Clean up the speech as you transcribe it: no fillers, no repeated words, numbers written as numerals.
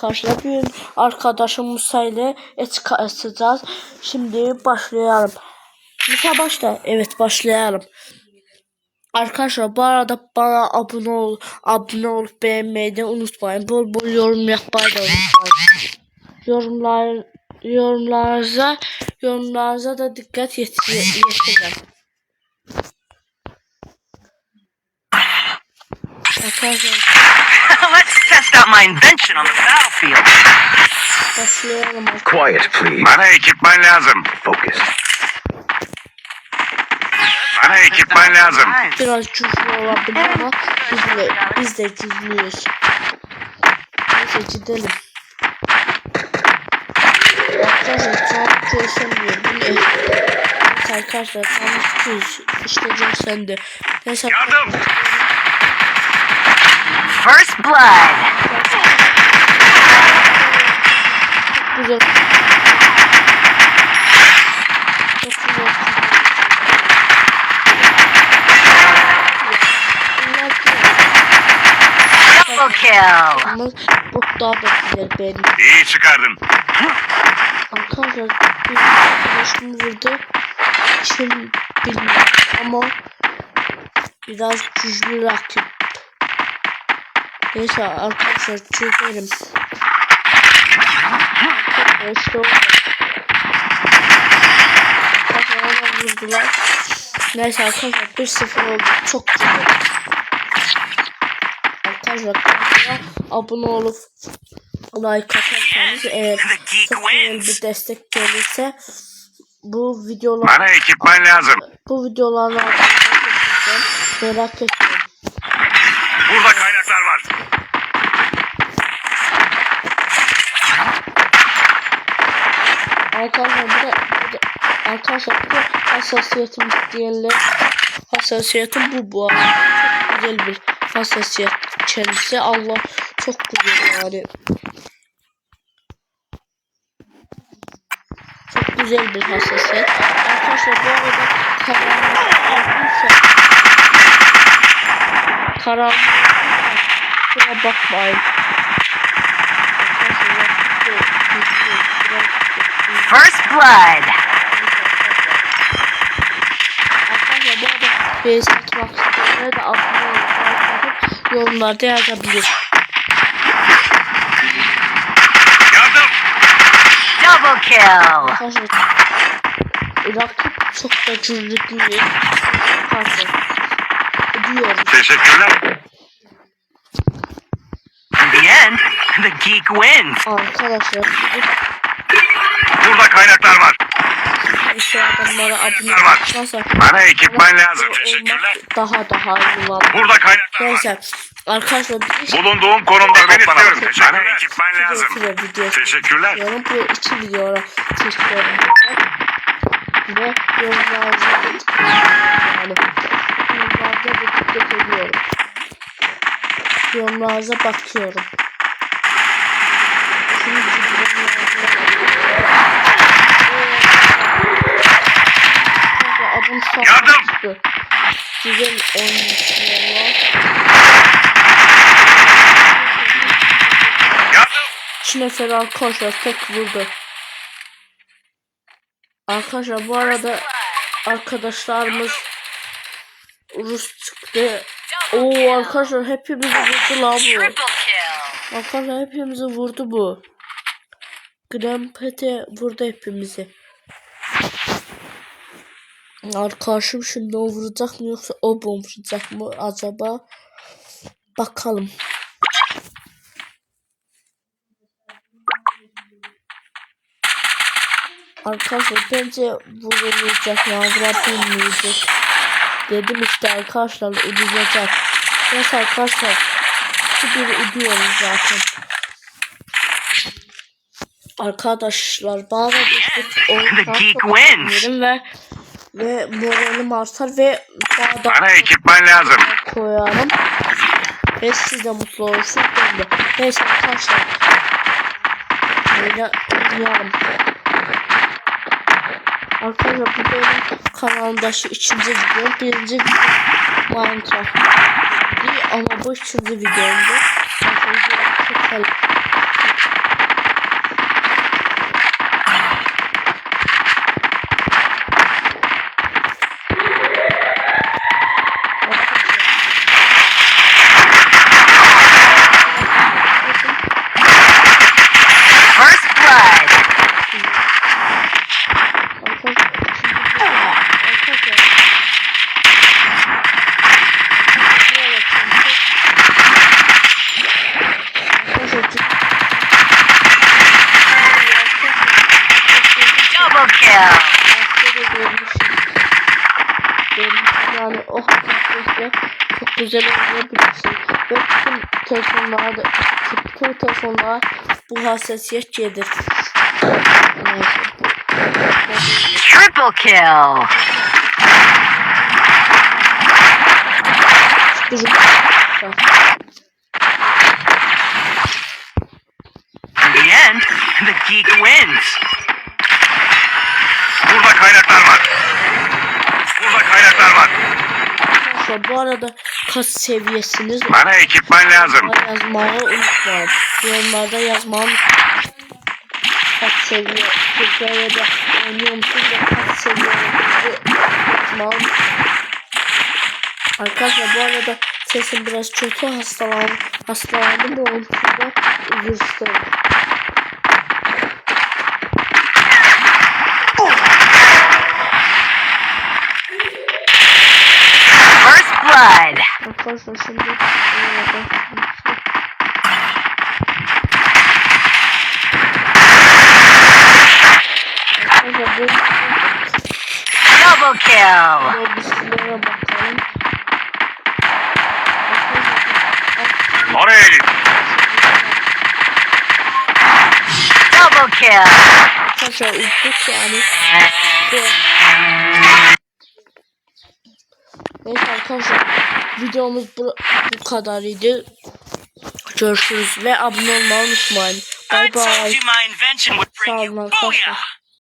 arkadaşlar. Bugün arkadaşım Musa ile etik açacağız. Şimdi başlayalım. Musa başla. Evet, başlayalım. Arkadaşlar bu arada bana abone olup beğenmeyi de unutmayın. Bol bol yorum yapmayı da unutmayın. Yorumlarınıza da dikkat yetirin. Let's test out my invention on the battlefield. Başlayalım. Quiet, please. Bana ekipman lazım. Focus. Bana ekipman lazım. Biraz güçlü olabilir ama biz de güçlüyüz. Neyse gidelim. Arkadaşlar çok göstermiyor. Bu ne? Arkadaşlar tam işleyeceğim sende. Neyse. Yardım. First blood. Güzel. Çok güzel. Double kill. Ama bu daha da güzel benim. İyi çıkardın. Arkadaşlar bir arkadaşım vurdu. Kim bilmiyorum ama biraz güçlü rakip. Neyse arkadaşlar çözerim. İşte oldu. Arkadaşlar vurdular. Neyse arkadaşlar 1-0 oldu. Çok güzel. Arkadaşlar kanala abone olup like atarsanız eğer çok güzel bir destek gelirse bu videolar Bana ekipman lazım. bu videolarla merak etmeyin. Burada kaynaklar var. Arkadaşlar bu hassasiyetim diyenler hassasiyetim bu arada. Çok güzel bir hassasiyet kendisi. Allah çok güzel yani. Çok güzel bir hassasiyet. Arkadaşlar bu arada karanlık şuna bakmayın. First blood. Arkadaşlar bu arada beni satmak isteyenlere de abone olup yorumlarda yazabilir. Yardım. Double kill. Arkadaşlar rakip çok da cüretli değil. Pardon. Diyorum. Teşekkürler. In the end, the geek wins. Arkadaşlar Burada kaynaklar var. şu adamlara abone Var. olmazsa Bana ekipman lazım. Teşekkürler. daha iyi olur. Burada kaynaklar var. Neyse arkadaşlar Bulunduğum konumda ben istiyorum. Bana ekipman lazım. video Teşekkürler. çekiyorum. Bu iki videoya çekiyorum. Ve yorumlarda yani yorumlarda bir dikkat ediyorum. Yorumlarda bakıyorum. Şimdi adam Yardım! sattı. Güzel oynuyorlar. Yardım. Çinefer arkadaşlar tek vurdu. Arkadaşlar bu arada arkadaşlarımız Rus çıktı. Oo arkadaşlar hepimizi vurdu lan bu. Triple kill. Arkadaşlar hepimizi vurdu bu. Grandpete vurdu hepimizi. Arkadaşım şimdi o vuracak mı yoksa o vuracak mı acaba? Bakalım. Arkadaşlar bence vurulacak ya, vurabilmeyecek. Dedim işte arkadaşlar ödeyecek. Neyse arkadaşlar bir ödüyoruz zaten. Arkadaşlar bana destek olursa ve moralim artar ve daha da Bana ekipman lazım. koyarım. Ve siz de mutlu olursunuz. Ben de. Neyse arkadaşlar. Böyle oynayalım. Arkadaşlar bu benim kanalımdaki ikinci videom. Birinci video Minecraft değil ama bu üçüncü videomdu. kill. Yani o hakkında çok güzel oynayabilirsin. Ve bütün telefonlara bu hassasiyet gelir. Triple kill. In the end, the geek wins. Burada kaynaklar var. Burada kaynaklar var. Arkadaşlar bu arada kaç seviyesiniz? Bana ekipman lazım. Yazmayı unutmayın. Yorumlarda yazmayı unutmayın. Kaç seviye Türkiye'de oynuyor musunuz ve kaç seviyelerinizi yazmayı unutmayın. Arkadaşlar bu arada sesim biraz kötü, hastalandım bu onun için de özür isterim. First blood. Arkadaşlar şimdi Double kill. bu bilgilere bakalım. Oraya git. Double kill. Arkadaşlar unuttuk yani. Neyse arkadaşlar videomuz bu kadarıydı. Görüşürüz ve abone olmayı unutmayın. Bay bay. my invention would Sağ olun arkadaşlar.